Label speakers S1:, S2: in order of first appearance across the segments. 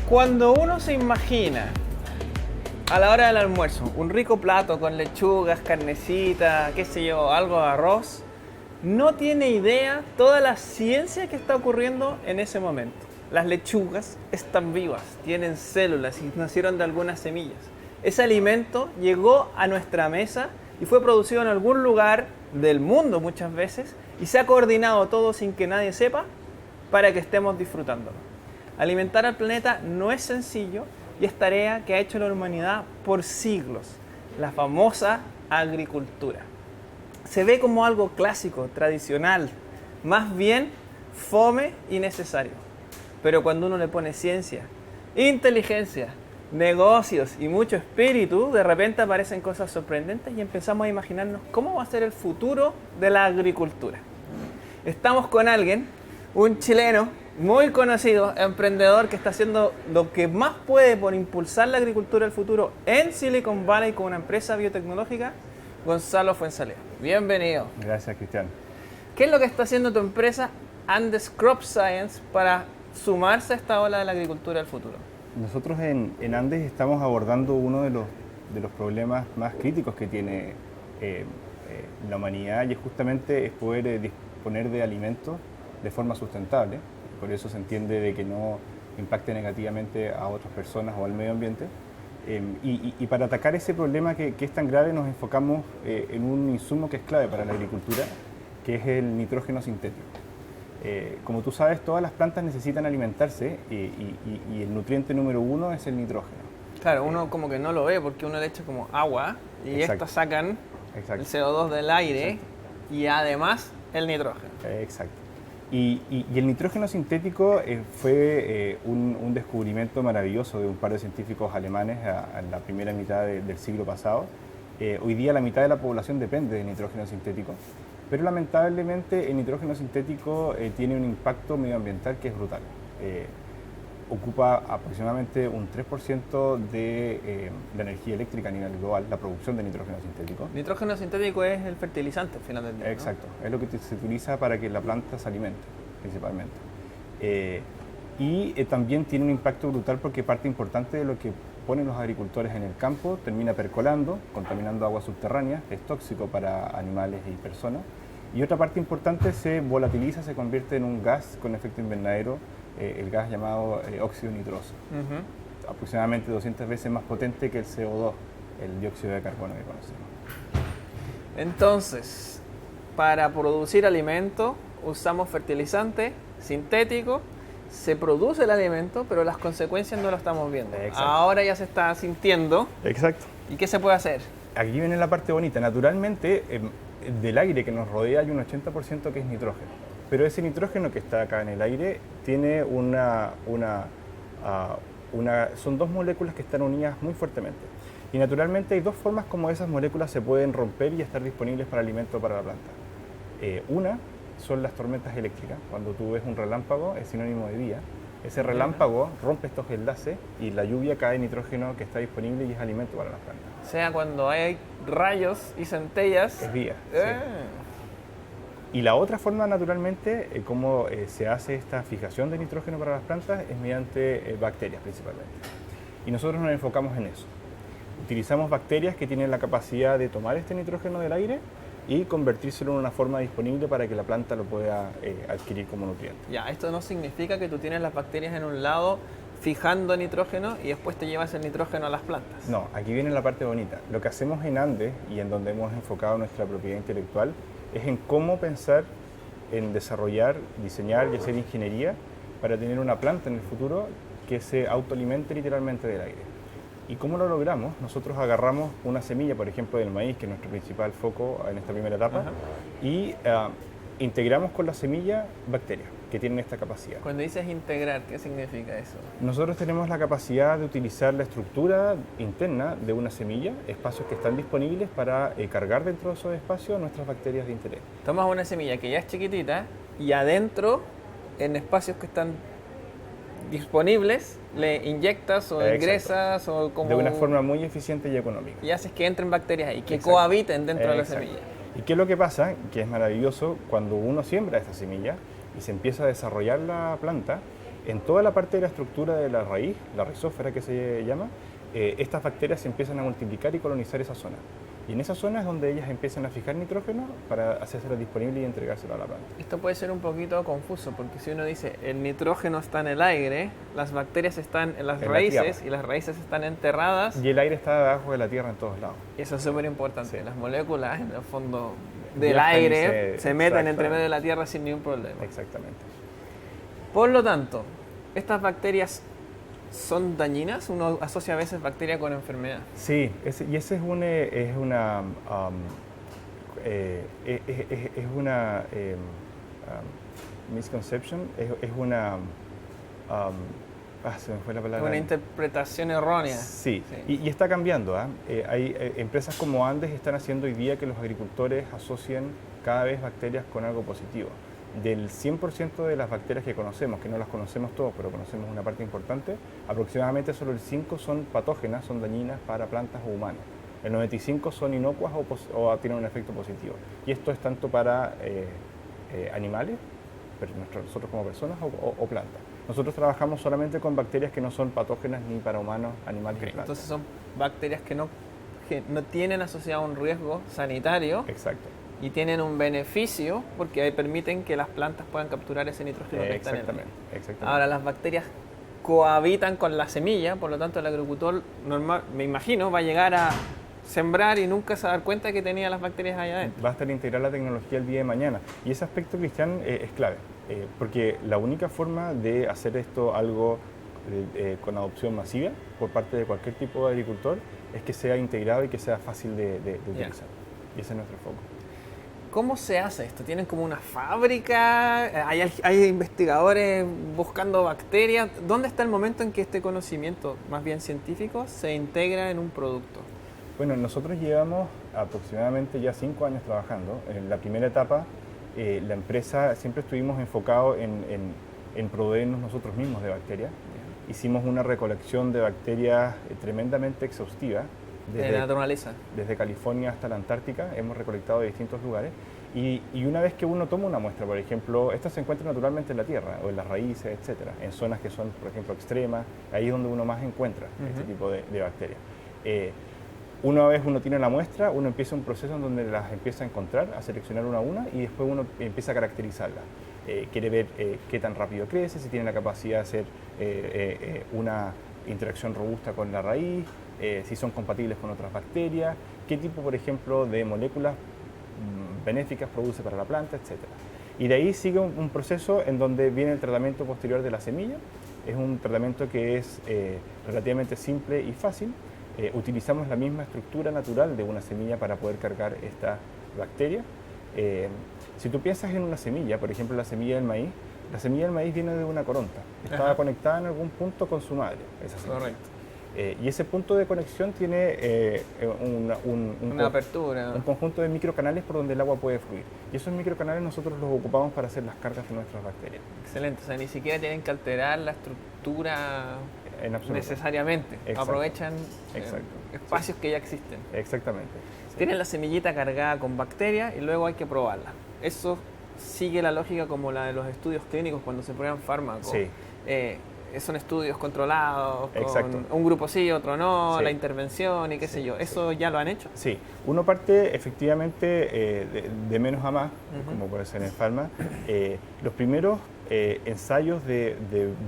S1: Cuando uno se imagina a la hora del almuerzo un rico plato con lechugas, carnecita, qué sé yo, algo de arroz, no tiene idea toda la ciencia que está ocurriendo en ese momento. Las lechugas están vivas, tienen células y nacieron de algunas semillas. Ese alimento llegó a nuestra mesa y fue producido en algún lugar del mundo muchas veces y se ha coordinado todo sin que nadie sepa para que estemos disfrutándolo. Alimentar al planeta no es sencillo y es tarea que ha hecho la humanidad por siglos, la famosa agricultura. Se ve como algo clásico, tradicional, más bien fome y necesario. Pero cuando uno le pone ciencia, inteligencia, negocios y mucho espíritu, de repente aparecen cosas sorprendentes y empezamos a imaginarnos cómo va a ser el futuro de la agricultura. Estamos con alguien, un chileno muy conocido, emprendedor que está haciendo lo que más puede por impulsar la agricultura del futuro en Silicon Valley con una empresa biotecnológica, Gonzalo Fuenzalía. Bienvenido.
S2: Gracias, Cristian.
S1: ¿Qué es lo que está haciendo tu empresa Andes Crop Science para sumarse a esta ola de la agricultura del futuro?
S2: Nosotros en Andes estamos abordando uno de los problemas más críticos que tiene la humanidad y es justamente poder disponer de alimentos de forma sustentable. Por eso se entiende de que no impacte negativamente a otras personas o al medio ambiente. Y para atacar ese problema que es tan grave nos enfocamos en un insumo que es clave para la agricultura, que es el nitrógeno sintético. Como tú sabes, todas las plantas necesitan alimentarse y el nutriente número uno es el nitrógeno.
S1: Claro, uno como que no lo ve porque uno le echa como agua y estas sacan el CO2 del aire y además el nitrógeno.
S2: Exacto. Y el nitrógeno sintético fue un descubrimiento maravilloso de un par de científicos alemanes en la primera mitad del siglo pasado. Hoy día la mitad de la población depende del nitrógeno sintético, pero lamentablemente el nitrógeno sintético tiene un impacto medioambiental que es brutal. Ocupa aproximadamente un 3% de la energía eléctrica a nivel global, la producción de nitrógeno sintético.
S1: Nitrógeno sintético es el fertilizante al final del día,
S2: Exacto, ¿no? Es lo que se utiliza para que la planta se alimente, principalmente. También tiene un impacto brutal porque parte importante de lo que ponen los agricultores en el campo termina percolando, contaminando aguas subterráneas, es tóxico para animales y personas. Y otra parte importante se volatiliza, se convierte en un gas con efecto invernadero, el gas llamado óxido nitroso, aproximadamente 200 veces más potente que el CO2, el dióxido de carbono que conocemos.
S1: Entonces, para producir alimento usamos fertilizante sintético, se produce el alimento, pero las consecuencias no lo estamos viendo. Exacto. Ahora ya se está sintiendo.
S2: Exacto.
S1: ¿Y qué se puede hacer?
S2: Aquí viene la parte bonita. Naturalmente, del aire que nos rodea hay un 80% que es nitrógeno. Pero ese nitrógeno que está acá en el aire tiene son dos moléculas que están unidas muy fuertemente. Y naturalmente hay dos formas como esas moléculas se pueden romper y estar disponibles para alimento para la planta. Una son las tormentas eléctricas. Cuando tú ves un relámpago es sinónimo de vida. Ese relámpago rompe estos enlaces y la lluvia cae nitrógeno que está disponible y es alimento para las plantas.
S1: O sea, cuando hay rayos y centellas...
S2: Es vida. Sí. Y la otra forma, naturalmente, cómo se hace esta fijación de nitrógeno para las plantas es mediante bacterias principalmente. Y nosotros nos enfocamos en eso. Utilizamos bacterias que tienen la capacidad de tomar este nitrógeno del aire y convertírselo en una forma disponible para que la planta lo pueda adquirir como nutriente.
S1: Ya, esto no significa que tú tienes las bacterias en un lado fijando nitrógeno y después te llevas el nitrógeno a las plantas.
S2: No, aquí viene la parte bonita. Lo que hacemos en Andes y en donde hemos enfocado nuestra propiedad intelectual es en cómo pensar en desarrollar, diseñar y hacer ingeniería para tener una planta en el futuro que se autoalimente literalmente del aire. ¿Y cómo lo logramos? Nosotros agarramos una semilla, por ejemplo, del maíz, que es nuestro principal foco en esta primera etapa, y integramos con la semilla bacterias que tienen esta capacidad.
S1: Cuando dices integrar, ¿qué significa eso?
S2: Nosotros tenemos la capacidad de utilizar la estructura interna de una semilla, espacios que están disponibles para cargar dentro de esos espacios nuestras bacterias de interés.
S1: Tomas una semilla que ya es chiquitita y adentro, en espacios que están disponibles, le inyectas o ingresas o como...
S2: De una forma muy eficiente y económica.
S1: Y haces que entren bacterias ahí, que cohabiten dentro de la semilla.
S2: ¿Y qué es lo que pasa? Que es maravilloso cuando uno siembra esta semilla y se empieza a desarrollar la planta, en toda la parte de la estructura de la raíz, la rizósfera que se llama, estas bacterias se empiezan a multiplicar y colonizar esa zona. Y en esa zona es donde ellas empiezan a fijar nitrógeno para hacérselo disponible y entregárselo a la planta.
S1: Esto puede ser un poquito confuso, porque si uno dice el nitrógeno está en el aire, las bacterias están en las raíces y las raíces están enterradas.
S2: Y el aire está debajo de la tierra en todos lados.
S1: Y eso es súper importante.
S2: Sí.
S1: Las moléculas en el fondo del
S2: Viajan y
S1: aire se meten entre
S2: exactamente.
S1: medio de la tierra sin ningún problema.
S2: Exactamente.
S1: Por lo tanto, estas bacterias son dañinas. Uno asocia a veces bacteria con enfermedad.
S2: Sí, y ese es una misconception, es una se me fue la palabra.
S1: Una interpretación errónea.
S2: Sí, y está cambiando. Hay empresas como Andes están haciendo hoy día que los agricultores asocien cada vez bacterias con algo positivo. Del 100% de las bacterias que conocemos, que no las conocemos todos, pero conocemos una parte importante, aproximadamente solo el 5 son patógenas, son dañinas para plantas o humanos. El 95 son inocuas o tienen un efecto positivo. Y esto es tanto para animales, nosotros como personas, o plantas. Nosotros trabajamos solamente con bacterias que no son patógenas ni para humanos, animales y plantas.
S1: Entonces son bacterias que no tienen asociado un riesgo sanitario.
S2: Exacto.
S1: Y tienen un beneficio porque permiten que las plantas puedan capturar ese nitrógeno que está en el aire.
S2: Exactamente.
S1: Ahora, las bacterias cohabitan con la semilla, por lo tanto el agricultor normal, me imagino, va a llegar a sembrar y nunca se va a dar cuenta que tenía las bacterias allá adentro.
S2: Va a estar integrada la tecnología el día de mañana. Y ese aspecto, Cristian, es clave, porque la única forma de hacer esto algo con adopción masiva por parte de cualquier tipo de agricultor es que sea integrado y que sea fácil de utilizar. Y ese es nuestro foco.
S1: ¿Cómo se hace esto? ¿Tienen como una fábrica? ¿Hay investigadores buscando bacterias? ¿Dónde está el momento en que este conocimiento, más bien científico, se integra en un producto?
S2: Bueno, nosotros llevamos aproximadamente ya 5 años trabajando. En la primera etapa, la empresa siempre estuvimos enfocados en proveernos nosotros mismos de bacterias. Hicimos una recolección de bacterias tremendamente exhaustiva.
S1: De la naturaleza.
S2: Desde California hasta la Antártica, hemos recolectado de distintos lugares y una vez que uno toma una muestra, por ejemplo, esta se encuentra naturalmente en la tierra o en las raíces, etcétera, en zonas que son, por ejemplo, extremas, ahí es donde uno más encuentra este tipo de bacterias. Una vez uno tiene la muestra, uno empieza un proceso en donde las empieza a encontrar, a seleccionar una a una y después uno empieza a caracterizarlas. Quiere ver qué tan rápido crece, si tiene la capacidad de hacer una interacción robusta con la raíz, si son compatibles con otras bacterias, qué tipo, por ejemplo, de moléculas benéficas produce para la planta, etc. Y de ahí sigue un proceso en donde viene el tratamiento posterior de la semilla. Es un tratamiento que es relativamente simple y fácil. Utilizamos la misma estructura natural de una semilla para poder cargar esta bacteria. Si tú piensas en una semilla, por ejemplo la semilla del maíz viene de una coronta. Estaba conectada en algún punto con su madre, esa semilla.
S1: Correcto.
S2: Y ese punto de conexión tiene
S1: una apertura.
S2: Un conjunto de microcanales por donde el agua puede fluir. Y esos microcanales nosotros los ocupamos para hacer las cargas de nuestras bacterias.
S1: Excelente, o sea, ni siquiera tienen que alterar la estructura necesariamente.
S2: Exacto.
S1: Aprovechan
S2: Exacto.
S1: espacios que ya existen.
S2: Exactamente. Sí.
S1: Tienen la semillita cargada con bacterias y luego hay que probarla. Eso sigue la lógica como la de los estudios clínicos cuando se prueban fármacos.
S2: Sí.
S1: Son estudios controlados,
S2: Exacto.
S1: con un grupo sí, otro no,
S2: Sí.
S1: la intervención y qué sé yo. ¿Eso ya lo han hecho?
S2: Sí, uno parte efectivamente de menos a más, como puede ser en Pharma. Los primeros ensayos de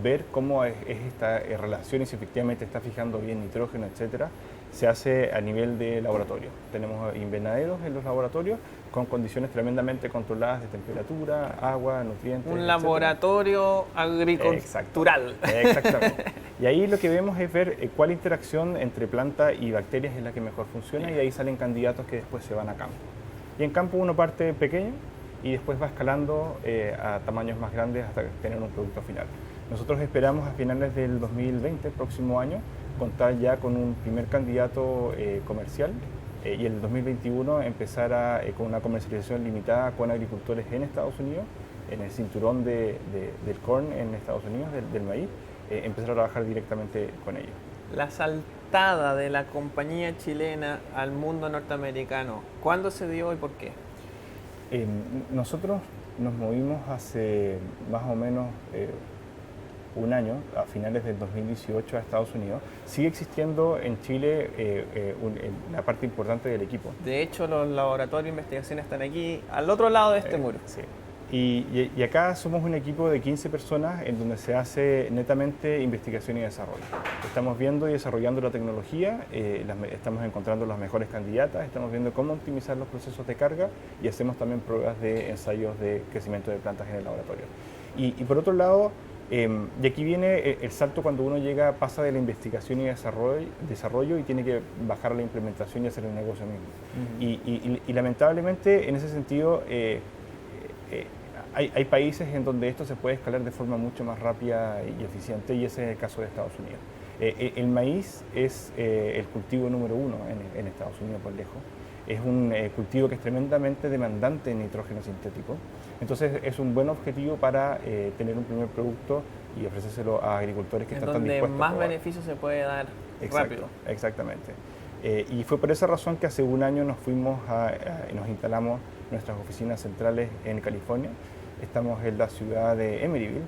S2: ver cómo es esta relación y si efectivamente está fijando bien nitrógeno, etcétera, se hace a nivel de laboratorio. Tenemos invernaderos en los laboratorios con condiciones tremendamente controladas de temperatura, agua, nutrientes.
S1: Un laboratorio agricultural.
S2: Exactamente. Y ahí lo que vemos es ver cuál interacción entre planta y bacterias es la que mejor funciona y de ahí salen candidatos que después se van a campo. Y en campo uno parte pequeño y después va escalando a tamaños más grandes hasta tener un producto final. Nosotros esperamos a finales del 2020, próximo año, contar ya con un primer candidato comercial y en el 2021 empezar con una comercialización limitada con agricultores en Estados Unidos, en el cinturón del corn en Estados Unidos, del maíz, empezar a trabajar directamente con ellos.
S1: La saltada de la compañía chilena al mundo norteamericano, ¿cuándo se dio y por qué?
S2: Nosotros nos movimos hace más o menos un año, a finales del 2018 a Estados Unidos, sigue existiendo en Chile la parte importante del equipo.
S1: De hecho, los laboratorios de investigación están aquí, al otro lado de este muro.
S2: Sí. Y acá somos un equipo de 15 personas en donde se hace netamente investigación y desarrollo. Estamos viendo y desarrollando la tecnología, estamos encontrando las mejores candidatas, estamos viendo cómo optimizar los procesos de carga y hacemos también pruebas de ensayos de crecimiento de plantas en el laboratorio. Y por otro lado, y aquí viene el salto cuando uno pasa de la investigación y desarrollo y tiene que bajar a la implementación y hacer el negocio mismo. Y lamentablemente, en ese sentido, hay países en donde esto se puede escalar de forma mucho más rápida y eficiente, y ese es el caso de Estados Unidos. El maíz es el cultivo número uno en Estados Unidos por lejos. Es un cultivo que es tremendamente demandante en nitrógeno sintético. Entonces es un buen objetivo para tener un primer producto y ofrecérselo a agricultores que están tan dispuestos a
S1: donde más
S2: probar.
S1: beneficio se puede dar rápido.
S2: Exactamente. Y fue por esa razón que hace un año nos fuimos y nos instalamos nuestras oficinas centrales en California. Estamos en la ciudad de Emeryville,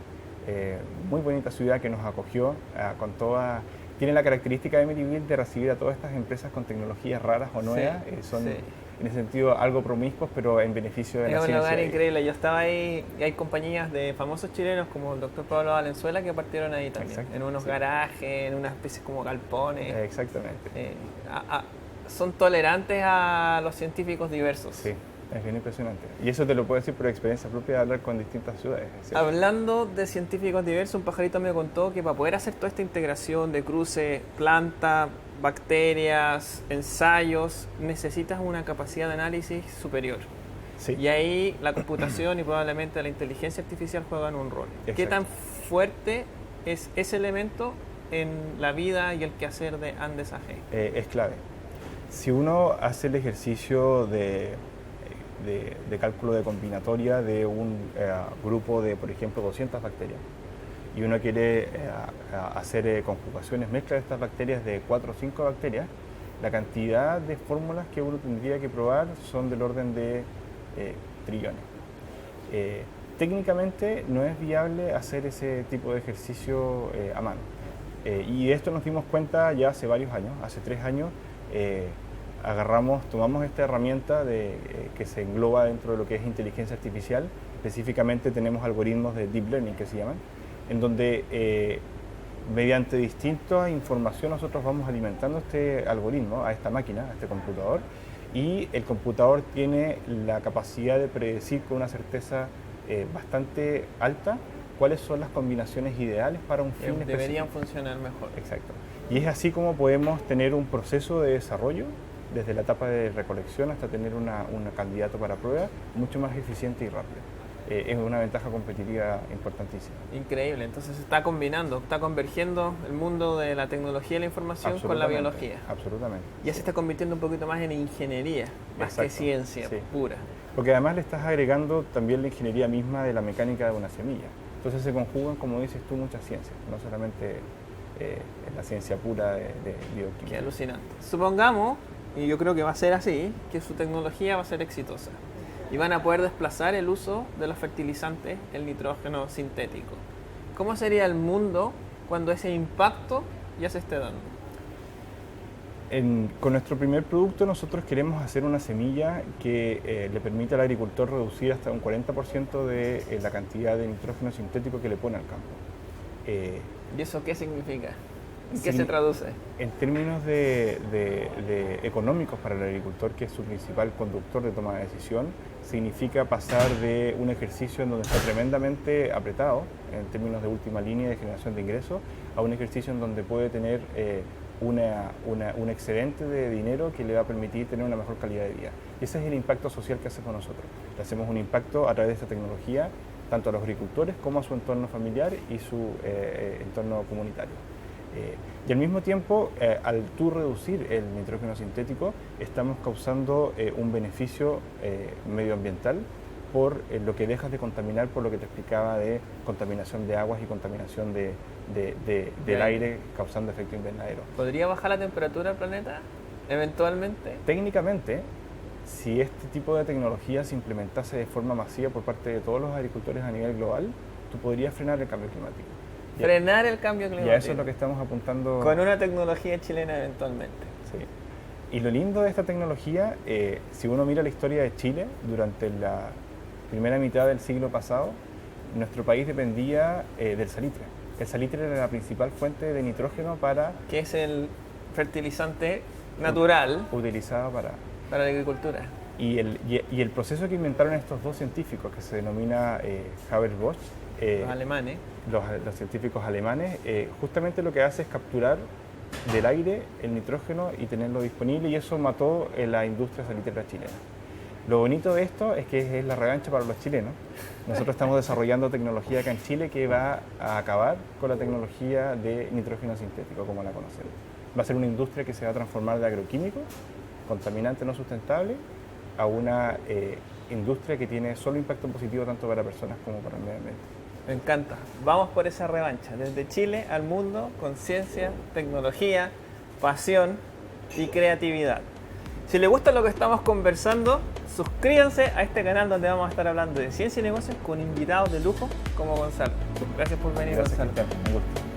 S2: muy bonita ciudad que nos acogió con toda... Tiene la característica de Emeryville de recibir a todas estas empresas con tecnologías raras o nuevas. Son en ese sentido algo promiscuos, pero en beneficio de la ciencia.
S1: Es un lugar increíble. Yo estaba ahí y hay compañías de famosos chilenos como el doctor Pablo Valenzuela que partieron ahí también. En unos garajes, en unas especies como galpones.
S2: Exactamente.
S1: Son tolerantes a los científicos diversos.
S2: Sí. Es bien impresionante. Y eso te lo puedo decir por experiencia propia de hablar con distintas ciudades. ¿Cierto?
S1: Hablando de científicos diversos, un pajarito me contó que para poder hacer toda esta integración de cruce, planta, bacterias, ensayos, necesitas una capacidad de análisis superior.
S2: Sí.
S1: Y ahí la computación y probablemente la inteligencia artificial juegan un rol.
S2: Exacto.
S1: ¿Qué tan fuerte es ese elemento en la vida y el quehacer de Andes AG?
S2: Es clave. Si uno hace el ejercicio de cálculo de combinatoria de un grupo de, por ejemplo, 200 bacterias, y uno quiere hacer conjugaciones, mezcla de estas bacterias de 4 o 5 bacterias, la cantidad de fórmulas que uno tendría que probar son del orden de trillones. Técnicamente no es viable hacer ese tipo de ejercicio a mano. Y esto nos dimos cuenta ya hace varios años, hace 3 años, tomamos esta herramienta que se engloba dentro de lo que es inteligencia artificial. Específicamente tenemos algoritmos de deep learning que se llaman, en donde mediante distinta información nosotros vamos alimentando este algoritmo a esta máquina, a este computador, y el computador tiene la capacidad de predecir con una certeza bastante alta cuáles son las combinaciones ideales para un fin específico.
S1: Deberían funcionar mejor.
S2: Exacto. Y es así como podemos tener un proceso de desarrollo desde la etapa de recolección hasta tener un candidato para prueba mucho más eficiente y rápido. Es una ventaja competitiva importantísima.
S1: Increíble, entonces se está combinando, está convergiendo el mundo de la tecnología y la información con la biología.
S2: Absolutamente.
S1: Ya se está convirtiendo un poquito más en ingeniería, más que ciencia pura.
S2: Porque además le estás agregando también la ingeniería misma de la mecánica de una semilla. Entonces se conjugan, como dices tú, muchas ciencias, no solamente la ciencia pura de bioquímica.
S1: Qué alucinante. Supongamos, y yo creo que va a ser así, que su tecnología va a ser exitosa y van a poder desplazar el uso de los fertilizantes, el nitrógeno sintético. ¿Cómo sería el mundo cuando ese impacto ya se esté dando?
S2: Con nuestro primer producto nosotros queremos hacer una semilla que le permita al agricultor reducir hasta un 40% de la cantidad de nitrógeno sintético que le pone al campo.
S1: ¿Y eso qué significa? ¿En qué se traduce?
S2: En términos de económicos para el agricultor, que es su principal conductor de toma de decisión, significa pasar de un ejercicio en donde está tremendamente apretado, en términos de última línea de generación de ingresos, a un ejercicio en donde puede tener un excedente de dinero que le va a permitir tener una mejor calidad de vida. Y ese es el impacto social que hacemos nosotros. Le hacemos un impacto a través de esta tecnología, tanto a los agricultores como a su entorno familiar y su entorno comunitario. Y al mismo tiempo, al tú reducir el nitrógeno sintético, estamos causando un beneficio medioambiental por lo que dejas de contaminar, por lo que te explicaba de contaminación de aguas y contaminación del aire causando efecto invernadero.
S1: ¿Podría bajar la temperatura del planeta eventualmente?
S2: Técnicamente, si este tipo de tecnología se implementase de forma masiva por parte de todos los agricultores a nivel global, tú podrías frenar el cambio climático.
S1: frenar el cambio
S2: Y
S1: climático.
S2: a eso es lo que estamos apuntando.
S1: Con una tecnología chilena eventualmente.
S2: Sí. Y lo lindo de esta tecnología, si uno mira la historia de Chile, durante la primera mitad del siglo pasado, nuestro país dependía del salitre. El salitre era la principal fuente de nitrógeno
S1: Que es el fertilizante natural
S2: utilizada para...
S1: para la agricultura.
S2: Y el proceso que inventaron estos dos científicos, que se denomina Haber-Bosch,
S1: Los alemanes.
S2: los científicos alemanes, justamente lo que hace es capturar del aire el nitrógeno y tenerlo disponible, y eso mató la industria salitrera chilena. Lo bonito de esto es que es la revancha para los chilenos. Nosotros estamos desarrollando tecnología acá en Chile que va a acabar con la tecnología de nitrógeno sintético como la conocemos. Va a ser una industria que se va a transformar de agroquímico, contaminante no sustentable, a una industria que tiene solo impacto positivo tanto para personas como para el medio ambiente.
S1: Me encanta. Vamos por esa revancha. Desde Chile al mundo, con ciencia, tecnología, pasión y creatividad. Si les gusta lo que estamos conversando, suscríbanse a este canal donde vamos a estar hablando de ciencia y negocios con invitados de lujo como Gonzalo. Gracias por venir,
S2: Gracias,
S1: Gonzalo.
S2: Cristian. Un gusto.